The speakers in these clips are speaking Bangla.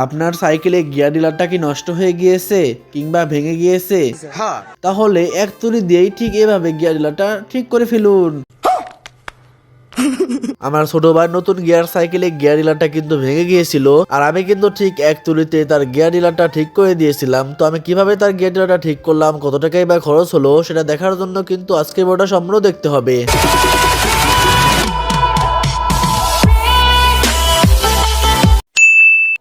আপনার সাইকেলে গিয়ার ডিলারটা কি নষ্ট হয়ে গিয়েছে কিংবা ভেঙে গিয়েছে? হ্যাঁ। তাহলে এক তুলি দিয়েই ঠিক এভাবে গিয়ার ডিলারটা ঠিক করে ফেলুন। আমার ছোট ভাই নতুন গিয়ার সাইকেলে গিয়ার ডিলারটা কিন্তু ভেঙে গিয়েছিল, আর আমি কিন্তু ঠিক এক তুলিতে তার গিয়ার ডিলারটা ঠিক করে দিয়েছিলাম। তো আমি কিভাবে তার গিয়ার ডিলারটা ঠিক করলাম, কত টাকাই বা খরচ হলো, সেটা দেখার জন্য কিন্তু আজকের ভিডিওটা সম্পূর্ণ দেখতে হবে।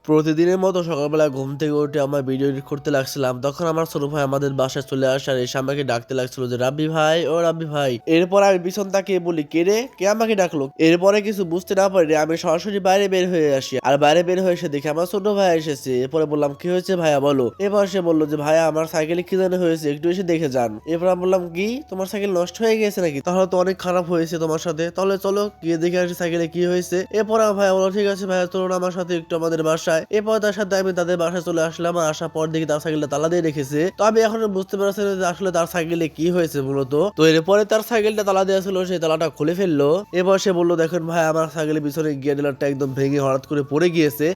প্রতিদিনের মতো সকালবেলা ঘুম থেকে উঠে আমার ভিডিও এডিট করতে লাগছিলাম, তখন আমার ছোট ভাই আমাদের বাসায় চলে আসার এসে আমাকে ডাকতে লাগছিল যে রাব্বি ভাই, ও রাব্বি ভাই। এরপর আমি পিছন তাকিয়ে বলি কে রে, কে আমাকে ডাকলো। এরপরে কিছু বুঝতে না পারি আমি সরাসরি বাইরে বের হয়ে আসি, আর বাইরে বের হয়ে এসে দেখি আমার ছোট ভাই এসেছে। এরপরে বললাম কি হয়েছে ভাইয়া বলো। এরপর সে বললো যে ভাইয়া আমার সাইকেলে কি জানি হয়েছে, একটু এসে দেখে যান। এরপর আমি বললাম কি তোমার সাইকেল নষ্ট হয়ে গেছে নাকি, তাহলে তো অনেক খারাপ হয়েছে তোমার সাথে, তাহলে চলো গিয়ে দেখে আসি সাইকেলে কি হয়েছে। এরপর আমার ভাইয়া বললো ঠিক আছে ভাইয়া চলুন আমার সাথে একটু আমাদের বাসায়। এরপর তার সাথে আমি তাদের বাসায় চলে আসলাম, আর আসার পর দেখি তার সাইকেলটা তালা দিয়ে রেখেছে। তো আমি এখন বুঝতে পারছি না যে আসলে তার সাইকেলে কি হয়েছে মূলত। তো এরপরে তার সাইকেলটা তালা দেওয়া ছিল, সেই তালাটা খুলে ফেললো। এবার সে বললো দেখেন ভাই আমার সাইকেলের পিছনে গিয়ার ডিলারটা একদম ভেঙে হঠাৎ করে পড়ে গিয়েছে।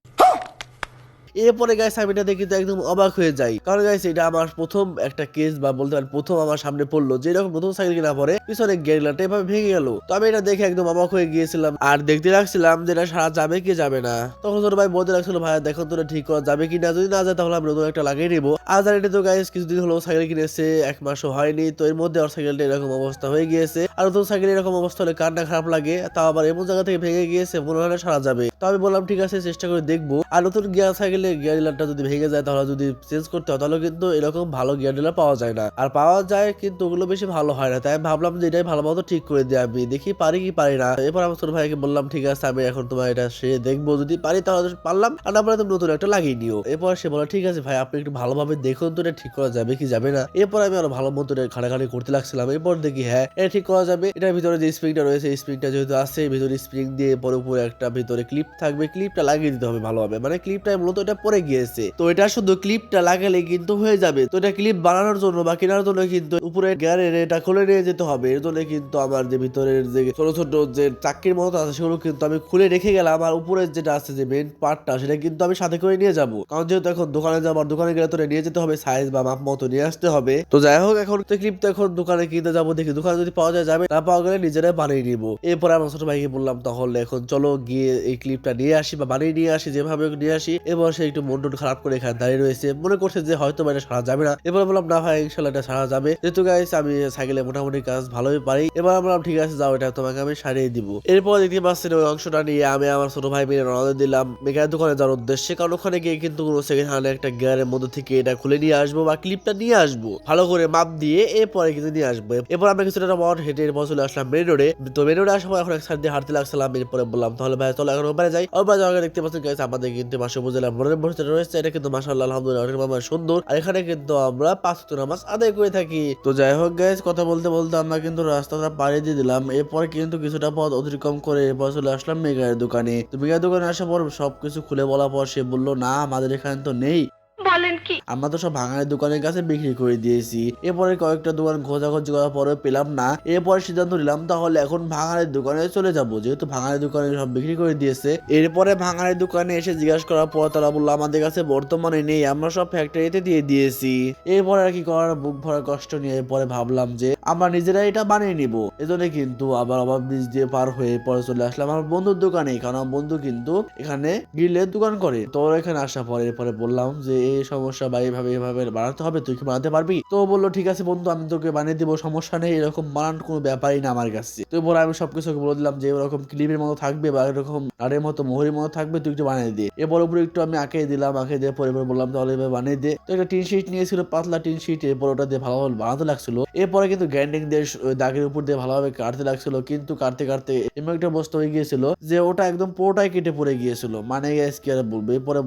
এরপরে গাইস আমি এটা দেখি তো একদম অবাক হয়ে যাই, কারণ গাইস এটা আমার প্রথম একটা কেস বা বলতে পারেন প্রথম আমার সামনে পড়লো যে এরকম নতুন সাইকেল কিনা পরে পিছনে গেরিলাটা এভাবে ভেঙে গেল। তো আমি এটা দেখে একদম অবাক হয়ে গিয়েছিলাম, আর দেখতে লাগছিলাম যে এটা সারা যাবে কি যাবে না। তখন তোর ভাই বলতে লাগছিল ভাই দেখো তো ঠিক করা যাবে কি না, যদি না যায় তাহলে আমি নতুন একটা লাগিয়ে নিবো। আর এটা তো গাইস কিছুদিন হলো সাইকেল কিনেছে, এক মাসও হয়নি, তো এর মধ্যে ওর সাইকেলটা এরকম অবস্থা হয়ে গিয়েছে। আর নতুন সাইকেল এরকম অবস্থা হলে কার না খারাপ লাগে, তাও আবার এমন জায়গা থেকে ভেঙে গিয়েছে মনে হয় সারা যাবে। তো আমি বললাম ঠিক আছে চেষ্টা করে দেখবো। আর নতুন গিয়ার সাইকেলে গিয়ার ডিলারটা যদি ভেঙে যায় তাহলে যদি চেঞ্জ করতে হয় তাহলে কিন্তু এরকম ভালো গিয়ার ডিলার পাওয়া যায় না, আর পাওয়া যায় কিন্তু ওগুলো বেশি ভালো হয় না। তাই আমি ভাবলাম যে এটাই ভালো মতো ঠিক করে দিই, আমি দেখি পারি কি পারি না। এরপর আমার ছোট ভাইকে বললাম ঠিক আছে আমি এখন তোমার এটা সে দেখবো, যদি পারি তাহলে পারলাম, আর না পারলে তুমি নতুন একটা লাগিয়ে নিও। এরপর সে বলে ঠিক আছে ভাই আপনি একটু ভালোভাবে দেখুন তো এটা ঠিক করা যাবে কি যাবে না। এরপর আমি আরো ভালো মতো ঘাটাঘাটি করতে লাগছিলাম। এরপর দেখি হ্যাঁ এটা ঠিক করা যাবে। এটার ভিতরে যে স্প্রিংটা রয়েছে স্প্রিংটা যেহেতু আছে, ভিতরে স্প্রিং দিয়ে পরে উপরে একটা ভিতরে ক্লিপ থাকবে, ক্লিপটা লাগিয়ে দিতে হবে ভালোভাবে, মানে ক্লিপটা মূলত এটা পরে গিয়েছে। তো এটা শুধু ক্লিপটা লাগালে কিন্তু হয়ে যাবে। তো এটা ক্লিপ বানানোর জন্য বা কেনার জন্য কিন্তু উপরে গ্যারের এটা খুলে নিয়ে যেতে হবে। এর জন্য কিন্তু আমার যে ভিতরের যে ছোট ছোট যে চাকরির মতো আছে সেগুলো কিন্তু আমি খুলে রেখে গেলাম, আর উপরের যেটা আছে যে মেইন পার্টটা সেটা কিন্তু আমি সাথে করে নিয়ে যাব, কারণ যেহেতু এখন দোকানে যাবো, আর দোকানে গেলে তো নিয়ে যেতে হবে, সাইজ বা মাপ মতো নিয়ে আসতে হবে। তো যাই হোক এখন তো ক্লিপটা এখন দোকানে কিনতে যাবো, দেখি দোকানে যদি পাওয়া যায় যাবে, না পাওয়া গেলে নিজেরাই বানিয়ে নিবো। এরপরে আমার ছোট ভাইকে বললাম তাহলে এখন চলো গিয়ে এই ক্লিপটা নিয়ে আসি বা বানিয়ে নিয়ে আসি, যেভাবে নিয়ে আসি। এবার সে একটু মন টন খারাপ করে এখানে দাঁড়িয়ে রয়েছে, মনে করছে যে হয়তো এটা সারা যাবে না। এবার বললাম না ভাই ইনশাল্লাহ এটা সারা যাবে, যেহেতু গাইস আমি সাইকেলে মোটামুটি কাজ ভালোই পারি। এবার বললাম ঠিক আছে যাও এটা তোমাকে আমি সারিয়ে দিব। এরপর দেখতে পাচ্ছেন ওই অংশটা নিয়ে আমি আমার ছোট ভাই মিলে রওনা দিলাম মেকানিক দোকানে যাওয়ার উদ্দেশ্যে, কারণ ওখানে গিয়ে কিন্তু কোনো সেকেন্ড হ্যান্ড একটা গিয়ারের মধ্যে থেকে এটা খুলে নিয়ে আসবো বা ক্লিপটা নিয়ে আসবো ভালো করে মাপ দিয়ে, এরপরে কিন্তু নিয়ে আসবো। এরপর আমরা কিছুটা পর হেঁটে এরপর চলে আসলাম মেন রোডে। তো মেন রোডে আসার পর এখন এক সাইড দিয়ে হাঁটতে লাগছিলাম। এরপরে বললাম তাহলে ভাই চলো এখন ওপারে যাই। ওপারে যাওয়ার আগে দেখতে পাচ্ছেন গাইস আমাদের কিন্তু মাসে উপজেলা মনের মসজিদ রয়েছে, এটা কিন্তু মাশাআল্লাহ আলহামদুলিল্লাহ অনেক মামা সুন্দর, আর এখানে কিন্তু আমরা 5 ওয়াক্ত নামাজ আদায় করে থাকি। তো যাই হোক গাইস কথা বলতে বলতে আমরা কিন্তু রাস্তাটা পাড়ি দিয়ে দিলাম। এরপর কিন্তু কিছুটা পথ অতিক্রম করে এরপর চলে আসলাম মেঘার দোকানে। তো মেঘার দোকানে আসার পর সবকিছু খুলে বলার পর সে বললো না আমাদের এখানে তো নেই, বলেন কি? আমরা তো সব ভাঙাড়ির দোকানের কাছে বিক্রি করে দিয়েছি। এরপরে কয়েকটা দোকান খোঁজাখুঁজি করার পরে পেলাম না, এরপরে সিদ্ধান্ত নিলাম তাহলে এখন ভাঙাড়ির দোকানে চলে যাব, যেহেতু ভাঙাড়ির দোকানে সব বিক্রি করে দিয়েছে। এরপরে ভাঙাড়ির দোকানে এসে জিজ্ঞাসা করার পর তারা বললো আমাদের কাছে বর্তমানে নেই, আমরা সব ফ্যাক্টরিতে দিয়ে দিয়েছি। এরপরে আর কি করার, বুক ভরা কষ্ট নিয়ে এরপরে ভাবলাম যে আমরা নিজেরাই এটা বানিয়ে নিব। এজন্য কিন্তু আবার অভাব ব্রিজ দিয়ে পার হয়ে পরে চলে আসলাম আমার বন্ধুর দোকানে, কারণ আমার বন্ধু কিন্তু এখানে গ্রিলের দোকান করে। তো এখানে আসার পরে এরপরে বললাম যে এই সমস্যা বা এভাবে বানাতে হবে, তুই কি বানাতে পারবি? তো বললো ঠিক আছে বন্ধু আমি তোকে বানিয়ে দিব, সমস্যা নেই, এরকম বানানোর কোনো ব্যাপারই না আমার কাছে। তো বলে আমি সবকিছু বলে দিলাম যে এরকম ক্লিপের মতো থাকবে বা এরকম নাড়ের মতো মোহরের মতো থাকবে, তুই একটু বানিয়ে দে। এরপর উপরে একটু আমি আঁকে দিলাম, আঁকে দিয়ে পরে বললাম তাহলে এভাবে বানিয়ে দে। তো একটা টিন শিট নিয়েছিল, পাতলা টিন শিট, এরপর ওটা দিয়ে ভালোভাবে বানাতে লাগছিল। এরপরে কিন্তু গ্রাইন্ডিং দিয়ে দাগের উপর দিয়ে ভালোভাবে কাটতে লাগছিল, কিন্তু কাটতে কাটতে এমন একটা অবস্থা হয়ে গিয়েছিল যে ওটা একদম পুরোটাই কেটে পড়ে গিয়েছিল, মানে কি আর বলবো। এরপরে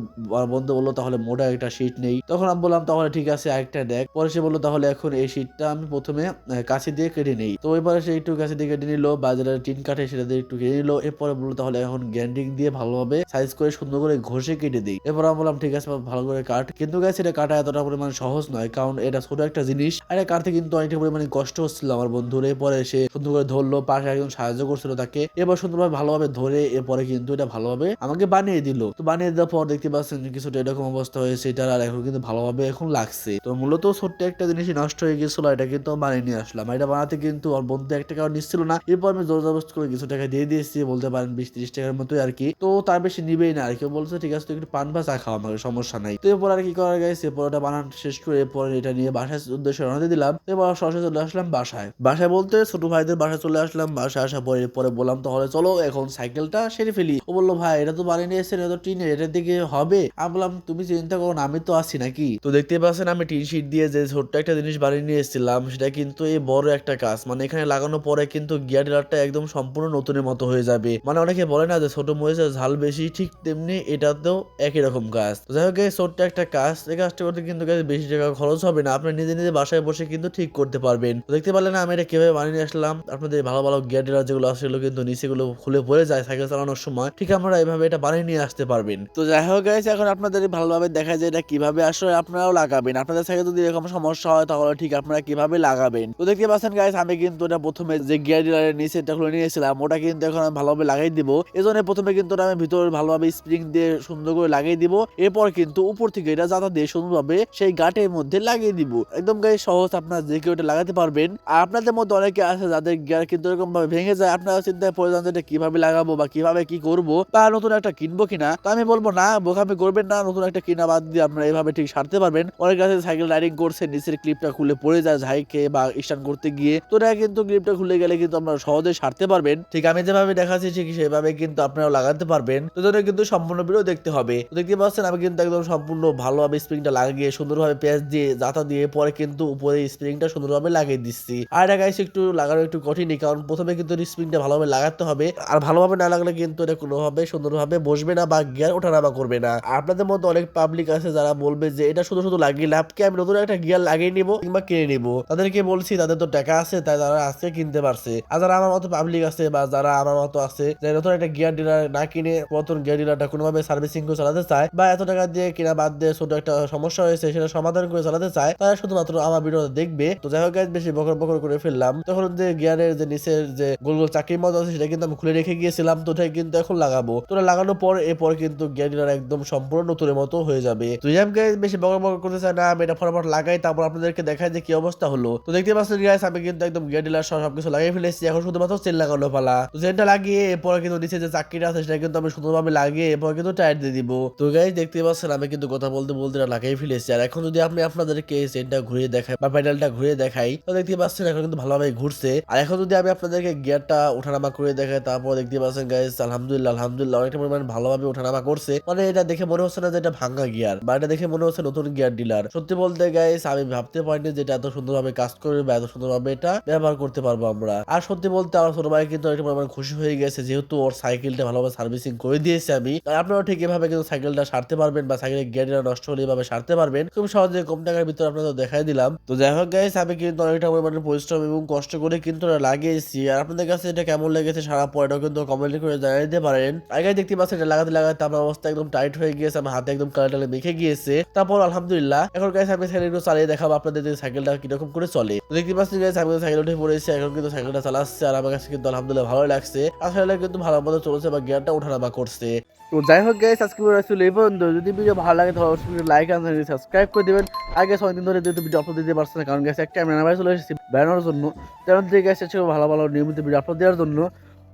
বন্ধু বললো তাহলে মোটা একটা শিট নেই। তখন তখন আমি বললাম তাহলে ঠিক আছে আরেকটা দেখ। পরে সে বললো তাহলে এখন এই শীটটা আমি প্রথমে কাছে দিয়ে কেটে নেই। তো এবারে সে একটু কাছে দিয়ে কেটে নিল, বা যেটা টিন কাটে সেটা দিয়ে একটু কেটে নিল। এরপরে বললো তাহলে এখন গ্যান্ডিং দিয়ে ভালোভাবে সাইজ করে সুন্দর করে ঘষে কেটে দিই। এরপর আমি বললাম ঠিক আছে ভালো করে কাট। কিন্তু গাইস এটা কাটা এতটা পরিমাণ সহজ নয়, কারণ এটা ছোট একটা জিনিস আর এটা কাটতে কিন্তু অনেকটা পরিমাণে কষ্ট হচ্ছিল আমার বন্ধুর। এরপরে সে সুন্দর করে ধরলো, পাশে একজন সাহায্য করছিল তাকে। এবার সুন্দরভাবে ভালোভাবে ধরে এরপরে কিন্তু এটা ভালোভাবে আমাকে বানিয়ে দিল। তো বানিয়ে দেওয়ার পর দেখতে পাচ্ছেন কিছুটা এরকম অবস্থা হয়েছে এটার, আর এখন কিন্তু ভালোভাবে এখন লাগছে। তো মূলত ছোট্ট একটা জিনিসই নষ্ট হয়ে গেছিল, এটা কিন্তু বানিয়ে নিয়ে আসলাম। এটা বানাতে কিন্তু ওর বন্ধু 1 টাকাও নিচ্ছিল না। এরপর আমি জোর জবরদস্ত করে কিছু টাকা দিয়ে দিয়েছি, বলতে পারেন 20-30 টাকার মতোই আর কি। তো তার বেশি নিবেই না আর কি। বলছে ঠিক আছে তুই একটু পান বা চা খাও, আমাকে সমস্যা নাই। তো এরপর আর কি করা গেছে, পরোটা বানানো শেষ করে এরপরে এটা নিয়ে বাসায় উদ্দেশ্যে রওনা দিলাম। এবার সরাসরি চলে আসলাম বাসায়। বাসায় বলতে ছোট ভাইদের বাসায় চলে আসলাম। বাসায় আসার পরে এরপরে বললাম তাহলে চলো এখন সাইকেলটা সেরে ফেলি। ও বললো ভাই এটা তো বানিয়ে নিয়ে এসেছেন, এটা তো টিনের, এটার দিকে হবে? আমি বললাম তুমি চিন্তা করো না, আমি তো আছি নাকি। তো দেখতে পাচ্ছেন আমি টিন শিট দিয়ে যে ছোট্ট একটা জিনিস বানিয়ে নিয়ে এসেছিলাম সেটা কিন্তু এই বড় একটা কাজ। মানে এখানে লাগানোর পরে কিন্তু গিয়ার ডিলারটা একদম সম্পূর্ণ নতুনের মতো হয়ে যাবে। মানে অনেকে বলে না যে ছোট মরিচের ঝাল বেশি, ঠিক তেমনি এটাতেও একই রকম কাজ। যাই হোক এই ছোট্ট একটা কাজ, এই কাজটা করতে কিন্তু বেশি টাকা খরচ হবে না, আপনি নিজে নিজে বাসায় বসে কিন্তু ঠিক করতে পারবেন। তো দেখতে পারলেন আমি এটা কিভাবে বানিয়ে নিয়ে আসলাম। আপনাদের ভালো ভালো গিয়ার ডিলার যেগুলো আছে সেগুলো কিন্তু নিচেগুলো খুলে পড়ে যায় সাইকেল চালানোর সময়, ঠিক আমরা এইভাবে এটা বানিয়ে নিয়ে আসতে পারবেন। তো যাই হোক গাইস এখন আপনাদের ভালোভাবে দেখা যায় এটা কিভাবে আসলে আপনারাও লাগাবেন। আপনাদের সাইকেল যদি এরকম সমস্যা হয় তাহলে ঠিক আপনারা কিভাবে লাগাবেন। তো দেখতে পাচ্ছেন গাইস আমি কিন্তু এটা প্রথমে যে গিয়ার ডিলারের নিচে এটা খুলে নিয়েছিলাম ওটা কিন্তু এখন আমি ভালোভাবে লাগাই দিব। এজন্য প্রথমে কিন্তু আমি ভিতর ভালোভাবে স্প্রিং দিয়ে সুন্দর করে লাগিয়ে দিব। এরপর কিন্তু উপর থেকে এটা জাতা দিয়ে সুন্দরভাবে সেই গাটের মধ্যে লাগিয়ে দিব। একদম গাইস সহজ, আপনারা যে কেউ এটা লাগাতে পারবেন। আর আপনাদের মধ্যে অনেকে আছে যাদের গিয়ার কিন্তু এরকম ভাবে ভেঙে যায়, আপনারা চিন্তায় পড়ে যান যে এটা কিভাবে লাগাবো বা কিভাবে কি করবো বা নতুন একটা কিনবো কিনা। তো আমি বলবো না, বোকামি করবেন না, নতুন একটা কিনা বাদ দিয়ে আপনারা এইভাবে ঠিক সারতে পারবেন। অনেক কাছে সাইকেল রাইডিং করছে নিচের ক্লিপটা খুলে পড়ে যায় ঝাই খেয়ে বা স্টার্ট করতে গিয়ে, তো এটা কিন্তু ক্লিপটা খুলে গেলে কিন্তু আপনারা সহজে সারতে পারবেন। ঠিক আমি যেভাবে দেখাচ্ছি ঠিক সেভাবে কিন্তু আপনারা লাগাতে পারবেন। তো জন্য কিন্তু সম্পূর্ণ ভিডিও দেখতে হবে। তো দেখতে পাচ্ছেন আমি কিন্তু একদম সম্পূর্ণ ভালোভাবে স্প্রিংটা লাগিয়ে সুন্দরভাবে পেঁয়াজ দিয়ে জাতা দিয়ে পরে কিন্তু উপরে স্প্রিংটা সুন্দরভাবে লাগিয়ে দিচ্ছি। আর এটা গাইস একটু লাগানো একটু কঠিনই, কারণ প্রথমে কিন্তু স্প্রিংটা ভালোভাবে লাগাতে হবে, আর ভালোভাবে না লাগলে কিন্তু এটা কোনোভাবে সুন্দরভাবে বসবে না বা গিয়ার ওঠানামা করবে না। আপনাদের মধ্যে অনেক পাবলিক আছে যারা বলবে যে এটা শুধু শুধু লাগিয়ে লাভ কি, আমি নতুন একটা গিয়ার লাগিয়ে নিবো কিংবা কিনে নিবো। তাদেরকে বলছি তাদের তো টাকা আছে তাই তারা আজকে কিনতে পারছে। আর যারা আমার মতো পাবলিক আছে বা যারা আমার মতো আছে যে নতুন একটা গিয়ার ডিলার না কিনে নতুন গিয়ার ডিলারটা কোনোভাবে সার্ভিসিং করে চালাতে চায় বা এত টাকা দিয়ে কিনা বাদ দিয়ে ছোট একটা সমস্যা হয়েছে সেটা সমাধান করে চালাতে চায়, তারা শুধুমাত্র আমার ভিডিওটা দেখবে। তো যাই হোক গাইস বেশি বকর বকর করে ফেললাম। তখন যে গিয়ারের যে নিচের যে গোল গোল চাকির মতো আছে সেটা কিন্তু আমি খুলে রেখে গিয়েছিলাম, তো ওটাই কিন্তু এখন লাগাবো। তো লাগানোর পর এরপর কিন্তু গিয়ার ডিলার একদম সম্পূর্ণ নতুনের মতো হয়ে যাবে। তো আমি গাইস বেশি বকর বকর করতে চাই না, আমি এটা ফটাফট লাগাই তারপর আপনাদেরকে দেখাই যে কি অবস্থা হলো। তো দেখতে পাচ্ছেন গাইস আমি কিন্তু একদম গিয়ার ডিলার সবকিছু লাগিয়ে ফেলেছি, এখন শুধুমাত্র চেন লাগানো পালা। তো চেনটা লাগিয়ে এরপর কিন্তু নিচে যে চাকিটা আছে সেটা কিন্তু আমি সুন্দরভাবে লাগিয়ে এরপর কিন্তু টায়ার দিয়ে দিব। তো গাইস দেখতে পাচ্ছেন আমি কিন্তু কথা বলতে বলতে লাগিয়ে ফেলেছি। আর এখন যদি আমি আপনাদেরকে চেনটা ঘুরিয়ে দেখাই বা প্যাডেলটা ঘুরিয়ে দেখাই তো দেখতে পাচ্ছেন এখন কিন্তু ভালোভাবে ঘুরছে। আর এখন যদি আমি আপনাদেরকে গিয়ারটা ওঠানামা করে দেখাই তারপর দেখতে পাচ্ছেন গাইস আলহামদুলিল্লাহ আলহামদুলিল্লাহ অনেকটা পরিমাণ ভালোভাবে ওঠানামা করছে। মানে এটা দেখে মনে হচ্ছে না যে এটা ভাঙা গিয়ার, বা এটা দেখে মনে হচ্ছে নতুন গিয়ার ডিলার। সত্যি বলতে গাইস আমি ভাবতে পারিনি যে এটা এত সুন্দরভাবে কাজ করবে বা এত সুন্দরভাবে এটা ব্যবহার করতে পারবো আমরা। আর সত্যি বলতে আমার ছোট ভাই কিন্তু অনেকটা পরিমাণ খুশি হয়ে গেছে যেহেতু ওর সাইকেলটা ভালোভাবে সার্ভিসিং করে দিয়েছে আমি। আর আপনারাও ঠিক এভাবে কিন্তু সাইকেলটা সারতে পারবেন বা সাইকেলের গিয়ারটা নষ্ট হলে এভাবে সারতে পারবেন খুব সহজে, কম টাকার ভিতরে আপনাদের দেখাই দিলাম। তো যাই হোক গাইস আমি কিন্তু অনেকটা পরিমাণে পরিশ্রম এবং কষ্ট করে কিন্তু লাগিয়েছি। আর আপনাদের কাছে এটা কেমন লেগেছে সারা পরেটাও কিন্তু কমেন্ট করে জানিয়ে দিতে পারেন। আগে দেখতে পাচ্ছেন এটা লাগাতে লাগাতে আমার অবস্থা একদম টাইট হয়ে গিয়েছে, আমার হাতে একদম কালে মেখে গিয়েছে। তারপর আলহামদুলিল্লাহ এখন গাইস আমি সাইকেলটা চালিয়ে দেখাবো আপনাদের যে সাইকেলটা কিরকম করে চলে। তো দেখতে পাচ্ছেন গাইস আমি সাইকেল উঠে পড়েছি, এখন কিন্তু সাইকেলটা চালাচ্ছে আর আমার কাছে কিন্তু আলহামদুলিল্লাহ ভালো লাগছে। আসলে কিন্তু ভালো মতো চলছে বা গিয়ারটা ওঠানামা করছে। তো যাই হোক গাইস আজকে ভিডিও আসলে এই পর্যন্ত। যদি ভিডিও ভালো লাগে তাহলে অবশ্যই লাইক আর সাবস্ক্রাইব করে দিবেন। আগে 6 দিন ধরে যেহেতু ভিডিও আপলোড দিতে পারছে না কারণ গাইস একটা ক্যামেরা চলে এসেছি বেড়ানোর জন্য, তেমন থেকে গাইস ভালো ভালো নিয়মিত ভিডিও আপলোড দেওয়ার জন্য।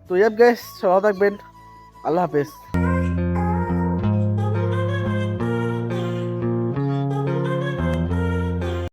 তো গাইস ভালো থাকবেন, আল্লাহ হাফেজ।